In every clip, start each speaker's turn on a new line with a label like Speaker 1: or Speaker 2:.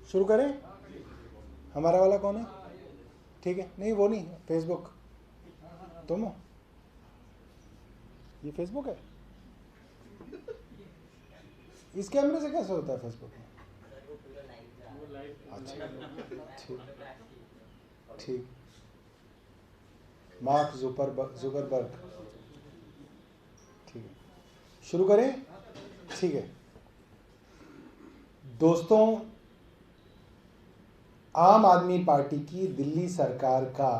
Speaker 1: शुरू करें। हमारा वाला कौन है? ठीक है, नहीं वो नहीं, फेसबुक। तुम हो? ये फेसबुक है? इस कैमरे से कैसे होता है फेसबुक में? अच्छा, ठीक ठीक। Mark Zuckerberg. ठीक है, शुरू करें। ठीक है दोस्तों, आम आदमी पार्टी की दिल्ली सरकार का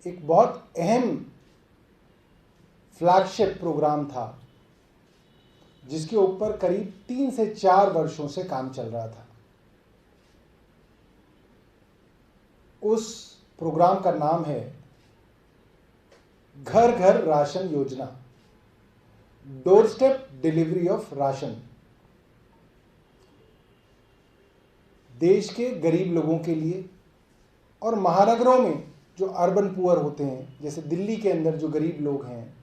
Speaker 1: एक बहुत अहम फ्लैगशिप प्रोग्राम था जिसके ऊपर करीब 3 से 4 वर्षों से काम चल रहा था। उस प्रोग्राम का नाम है घर घर राशन योजना, door step delivery of ration. देश के गरीब लोगों के लिए और महानगरों में जो अर्बन पुअर होते हैं, जैसे दिल्ली के अंदर जो गरीब लोग हैं,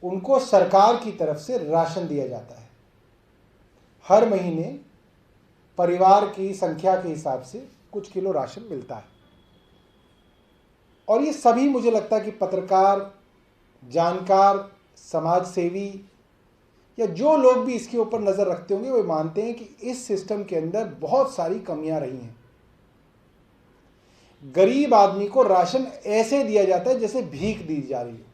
Speaker 1: उनको सरकार की तरफ से राशन दिया जाता है। हर महीने परिवार की संख्या के हिसाब से कुछ किलो राशन मिलता है। और ये सभी, मुझे लगता है कि पत्रकार, जानकार, समाज सेवी या जो लोग भी इसके ऊपर नज़र रखते होंगे, वो मानते हैं कि इस सिस्टम के अंदर बहुत सारी कमियां रही हैं। गरीब आदमी को राशन ऐसे दिया जाता है जैसे भीख दी जा रही हो।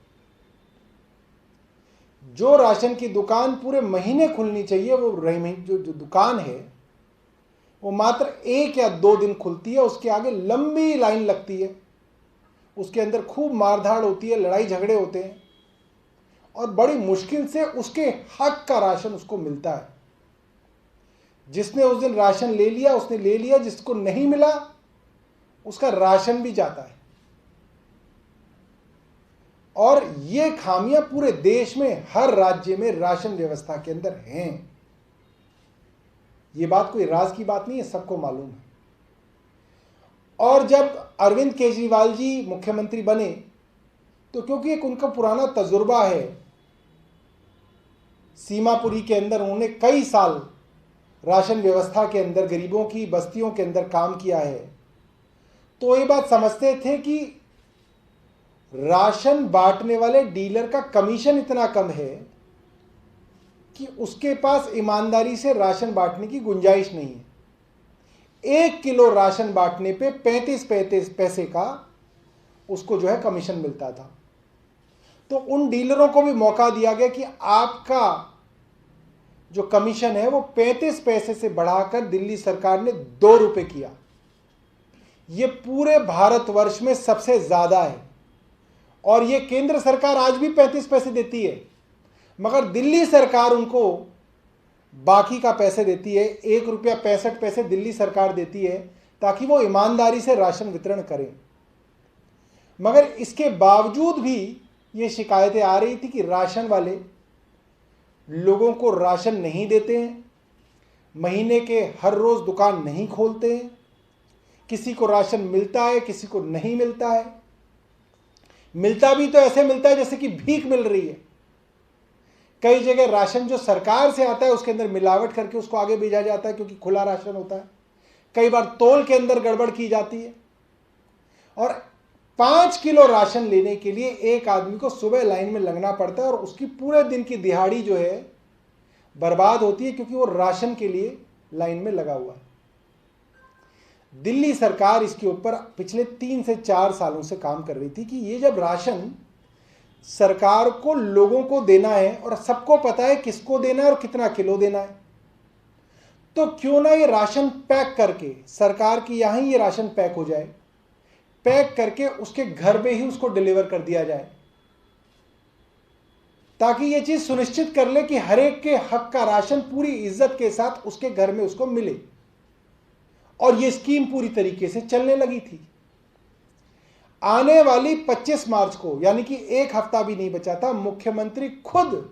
Speaker 1: जो राशन की दुकान पूरे महीने खुलनी चाहिए, वो जो दुकान है वो मात्र 1 या 2 दिन खुलती है। उसके आगे लंबी लाइन लगती है, उसके अंदर खूब मारधाड़ होती है, लड़ाई झगड़े होते हैं और बड़ी मुश्किल से उसके हक का राशन उसको मिलता है। जिसने उस दिन राशन ले लिया उसने ले लिया, जिसको नहीं मिला उसका राशन भी जाता है। और ये खामियां पूरे देश में हर राज्य में राशन व्यवस्था के अंदर हैं। ये बात कोई राज की बात नहीं है, सबको मालूम है। और जब अरविंद केजरीवाल जी मुख्यमंत्री बने तो क्योंकि एक उनका पुराना तजुर्बा है, सीमापुरी के अंदर उन्होंने कई साल राशन व्यवस्था के अंदर गरीबों की बस्तियों के अंदर काम किया है, तो ये बात समझते थे कि राशन बांटने वाले डीलर का कमीशन इतना कम है कि उसके पास ईमानदारी से राशन बांटने की गुंजाइश नहीं है। 1 किलो राशन बांटने पे 35 पैसे का उसको जो है कमीशन मिलता था। तो उन डीलरों को भी मौका दिया गया कि आपका जो कमीशन है वो 35 पैसे से बढ़ाकर दिल्ली सरकार ने 2 रुपए किया। ये पूरे भारतवर्ष में सबसे ज्यादा है। और ये केंद्र सरकार आज भी 35 पैसे देती है, मगर दिल्ली सरकार उनको बाकी का पैसे देती है। 1 रुपया 65 पैसे दिल्ली सरकार देती है ताकि वो ईमानदारी से राशन वितरण करें। मगर इसके बावजूद भी ये शिकायतें आ रही थी कि राशन वाले लोगों को राशन नहीं देते हैं, महीने के हर रोज दुकान नहीं खोलते हैं, किसी को राशन मिलता है किसी को नहीं मिलता है। मिलता भी तो ऐसे मिलता है जैसे कि भीख मिल रही है। कई जगह राशन जो सरकार से आता है उसके अंदर मिलावट करके उसको आगे भेजा जाता है क्योंकि खुला राशन होता है। कई बार तौल के अंदर गड़बड़ की जाती है। और 5 किलो राशन लेने के लिए एक आदमी को सुबह लाइन में लगना पड़ता है और उसकी पूरे दिन की दिहाड़ी जो है बर्बाद होती है क्योंकि वो राशन के लिए लाइन में लगा हुआ है। दिल्ली सरकार इसके ऊपर पिछले 3 से 4 सालों से काम कर रही थी कि ये जब राशन सरकार को लोगों को देना है और सबको पता है किसको देना है और कितना किलो देना है, तो क्यों ना ये राशन पैक करके सरकार की यहां ही ये राशन पैक हो जाए, पैक करके उसके घर में ही उसको डिलीवर कर दिया जाए, ताकि ये चीज सुनिश्चित कर ले कि हर एक के हक का राशन पूरी इज्जत के साथ उसके घर में उसको मिले। और ये स्कीम पूरी तरीके से चलने लगी थी। आने वाली 25 मार्च को, यानी कि 1 हफ्ता भी नहीं बचा था, मुख्यमंत्री खुद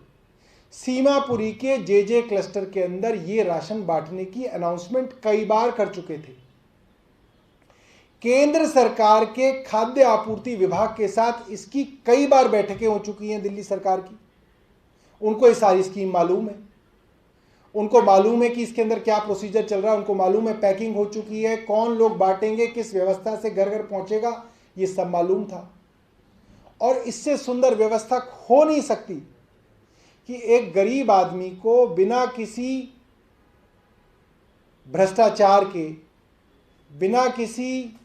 Speaker 1: सीमापुरी के जे क्लस्टर के अंदर ये राशन बांटने की अनाउंसमेंट कई बार कर चुके थे। केंद्र सरकार के खाद्य आपूर्ति विभाग के साथ इसकी कई बार बैठकें हो चुकी हैं दिल्ली सरकार की, उनको ये सारी स्कीम मालूम है। उनको मालूम है कि इसके अंदर क्या प्रोसीजर चल रहा है, उनको मालूम है पैकिंग हो चुकी है, कौन लोग बांटेंगे, किस व्यवस्था से घर घर पहुंचेगा, ये सब मालूम था। और इससे सुंदर व्यवस्था हो नहीं सकती कि एक गरीब आदमी को बिना किसी भ्रष्टाचार के, बिना किसी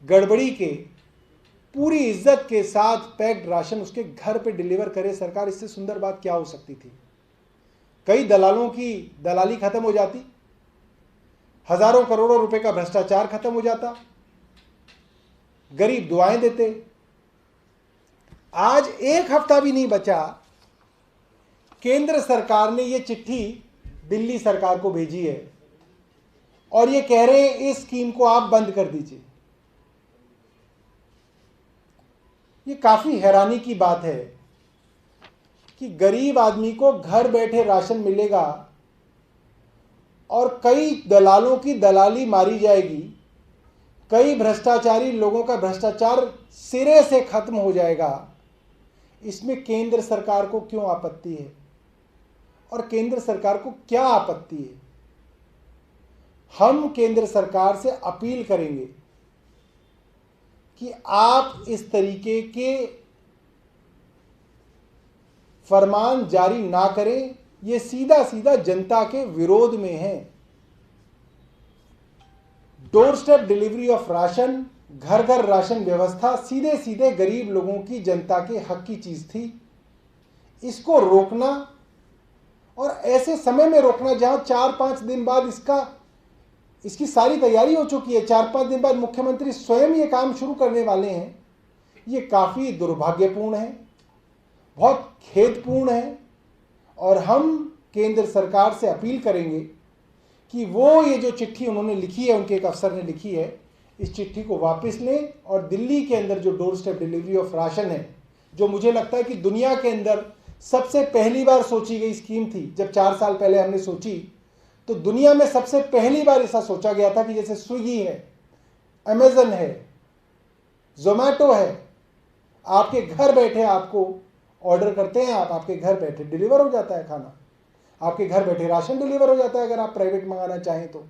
Speaker 1: गड़बड़ी के, पूरी इज्जत के साथ पैक्ड राशन उसके घर पे डिलीवर करे सरकार। इससे सुंदर बात क्या हो सकती थी? कई दलालों की दलाली खत्म हो जाती, हजारों करोड़ों रुपए का भ्रष्टाचार खत्म हो जाता, गरीब दुआएं देते। आज एक हफ्ता भी नहीं बचा, केंद्र सरकार ने यह चिट्ठी दिल्ली सरकार को भेजी है और ये कह रहे हैं इस स्कीम को आप बंद कर दीजिए। ये काफी हैरानी की बात है कि गरीब आदमी को घर बैठे राशन मिलेगा और कई दलालों की दलाली मारी जाएगी, कई भ्रष्टाचारी लोगों का भ्रष्टाचार सिरे से खत्म हो जाएगा। इसमें केंद्र सरकार को क्यों आपत्ति है और केंद्र सरकार को क्या आपत्ति है? हम केंद्र सरकार से अपील करेंगे कि आप इस तरीके के फरमान जारी ना करें। ये सीधा सीधा जनता के विरोध में है। Door step delivery of ration, घर घर राशन व्यवस्था सीधे सीधे गरीब लोगों की, जनता के हक की चीज थी। इसको रोकना और ऐसे समय में रोकना जहां 4-5 दिन बाद इसकी सारी तैयारी हो चुकी है, 4-5 दिन बाद मुख्यमंत्री स्वयं ये काम शुरू करने वाले हैं, ये काफी दुर्भाग्यपूर्ण है, बहुत खेदपूर्ण है। और हम केंद्र सरकार से अपील करेंगे कि वो ये जो चिट्ठी उन्होंने लिखी है, उनके एक अफसर ने लिखी है, इस चिट्ठी को वापस लें और दिल्ली के अंदर जो door step delivery of ration है, जो मुझे लगता है कि दुनिया के अंदर सबसे पहली बार सोची गई स्कीम थी। जब 4 साल पहले हमने सोची तो दुनिया में सबसे पहली बार ऐसा सोचा गया था कि जैसे स्विगी है, अमेजन है, जोमैटो है, आपके घर बैठे आपको ऑर्डर करते हैं, आपके घर बैठे डिलीवर हो जाता है खाना, आपके घर बैठे राशन डिलीवर हो जाता है अगर आप प्राइवेट मंगाना चाहें तो।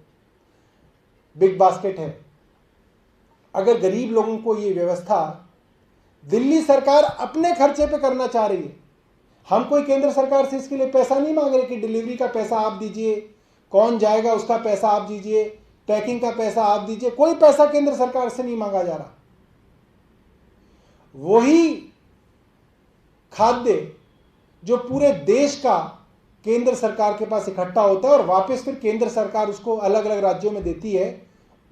Speaker 1: बिग बास्केट है। अगर गरीब लोगों को ये व्यवस्था दिल्ली सरकार अपने खर्चे पे करना चाह रही है, हम कोई केंद्र सरकार से इसके लिए पैसा नहीं मांग रहे कि डिलीवरी का पैसा आप दीजिए, कौन जाएगा उसका पैसा आप दीजिए, पैकिंग का पैसा आप दीजिए, कोई पैसा केंद्र सरकार से नहीं मांगा जा रहा। वही खाद्य जो पूरे देश का केंद्र सरकार के पास इकट्ठा होता है और वापस फिर केंद्र सरकार उसको अलग अलग राज्यों में देती है,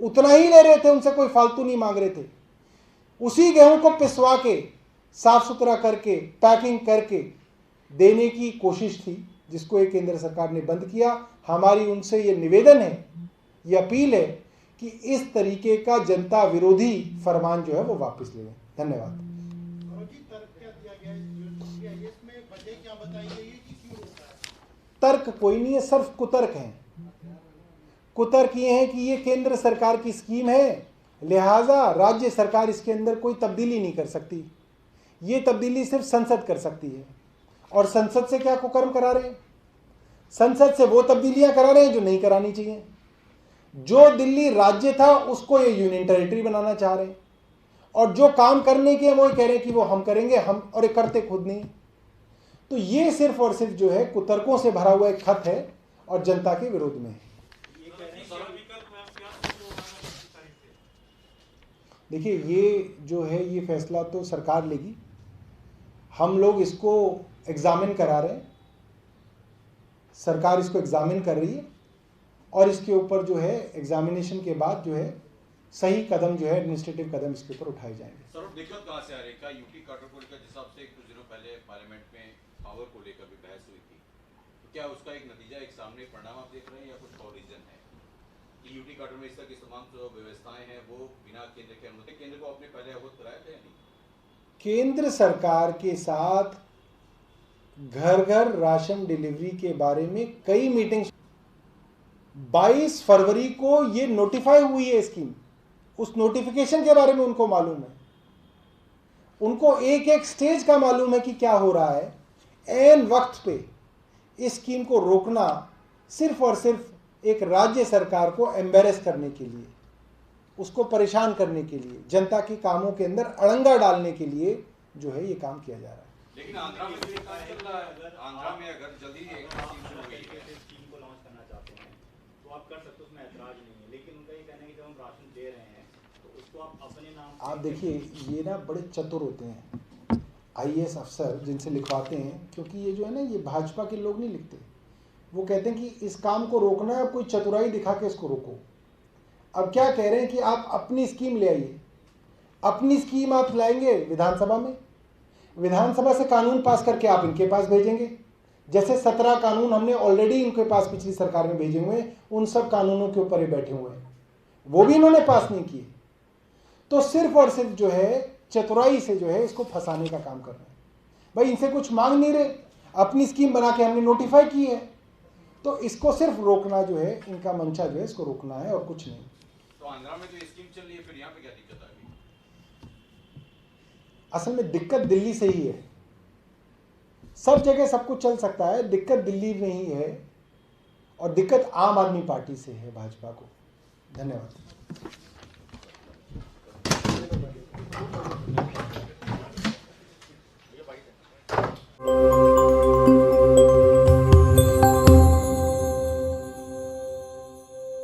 Speaker 1: उतना ही ले रहे थे, उनसे कोई फालतू नहीं मांग रहे थे। उसी गेहूं को पिसवा के, साफ सुथरा करके, पैकिंग करके देने की कोशिश थी, जिसको ये केंद्र सरकार ने बंद किया। हमारी उनसे ये निवेदन है, ये अपील है कि इस तरीके का जनता विरोधी फरमान जो है वो वापस ले लें। धन्यवाद। तर्क कोई नहीं है, सिर्फ कुतर्क हैं। कुतर्क ये है कि ये केंद्र सरकार की स्कीम है, लिहाजा राज्य सरकार इसके अंदर कोई तब्दीली नहीं कर सकती। ये तब्दीली सिर्फ संसद कर सकती है। और संसद से क्या कुकर्म करा रहे हैं? संसद से वो तब्दीलियां करा रहे हैं जो नहीं करानी चाहिए। जो दिल्ली राज्य था उसको ये यूनियन टेरिटरी बनाना चाह रहे हैं, और जो काम करने के वो कह रहे हैं कि वो हम करेंगे, हम, और ये करते खुद नहीं। तो ये सिर्फ और सिर्फ जो है कुतर्कों से भरा हुआ एक खत है और जनता के विरोध में है। देखिए, ये जो है ये फैसला तो सरकार लेगी। हम लोग इसको एग्जामिन करा रहे हैं, सरकार इसको एग्जामिन कर रही है और इसके ऊपर जो है एग्जामिनेशन के बाद जो है सही कदम जो है एडमिनिस्ट्रेटिव कदम इसके ऊपर उठाए जाएंगे।
Speaker 2: सर, दिक्कत कहां से आ रही है? यूटी कार्टर को लेकर जिस हिसाब से कुछ दिनों पहले पार्लियामेंट में पावर को लेकर भी बहस हुई थी, तो क्या उसका एक नतीजा, एक सामने परिणाम आप देख रहे हैं या कुछ और रीजन है कि यूटी कार्टर में इस तरह की तमाम जो व्यवस्थाएं हैं वो बिना केंद्र के अनुमति, केंद्र को आपने पहले अवगत कराया था या नहीं?
Speaker 1: केंद्र सरकार के साथ घर घर राशन डिलीवरी के बारे में कई मीटिंग्स, 22 फरवरी को ये नोटिफाई हुई है स्कीम। उस नोटिफिकेशन के बारे में उनको मालूम है, उनको एक एक स्टेज का मालूम है कि क्या हो रहा है। एन वक्त पे इस स्कीम को रोकना सिर्फ और सिर्फ एक राज्य सरकार को एम्बेरस करने के लिए, उसको परेशान करने के लिए, जनता के कामों के अंदर अड़ंगा डालने के लिए जो है ये काम किया जा रहा है।
Speaker 2: लेकिन आंध्रा में भी काम चल रहा है। आंध्रा में अगर जल्दी एक स्कीम शुरू हुई है,
Speaker 3: स्कीम को लॉन्च करना चाहते हैं तो आप कर सकते हो, उसमें ऐतराज नहीं है। लेकिन उनका ये कहना है कि जब हम राशन दे रहे हैं तो उसको आप अपने नाम।
Speaker 1: आप देखिए, ये ना बड़े चतुर होते हैं आईएएस अफसर जिनसे लिखवाते हैं, क्योंकि ये जो है ना, ये भाजपा के लोग नहीं लिखते। वो कहते हैं कि इस काम को रोकना है, कोई चतुराई दिखा के इसको रोको। अब क्या कह रहे हैं कि आप अपनी स्कीम ले आइए। अपनी स्कीम आप लाएंगे विधानसभा में, विधानसभा से कानून पास करके आप इनके पास भेजेंगे। जैसे 17 कानून हमने ऑलरेडी इनके पास पिछली सरकार में भेजे हुए हैं, उन सब कानूनों के ऊपर ये बैठे हुए हैं, वो भी इन्होंने पास नहीं किए। तो सिर्फ और सिर्फ जो है चतुराई से जो है इसको फंसाने का काम कर रहे हैं। भाई इनसे कुछ मांग नहीं रहे, अपनी स्कीम बना के हमने नोटिफाई की है, तो इसको सिर्फ रोकना जो है, इनका मंशा जो है इसको रोकना है और कुछ नहीं।
Speaker 2: तो आंध्रा में जो स्कीम चल रही है, फिर यहाँ पे क्या दिक्कत आ गई?
Speaker 1: असल में दिक्कत दिल्ली से ही है। सब जगह सब कुछ चल सकता है, दिक्कत दिल्ली में ही है और दिक्कत आम आदमी पार्टी से है, भाजपा को। धन्यवाद।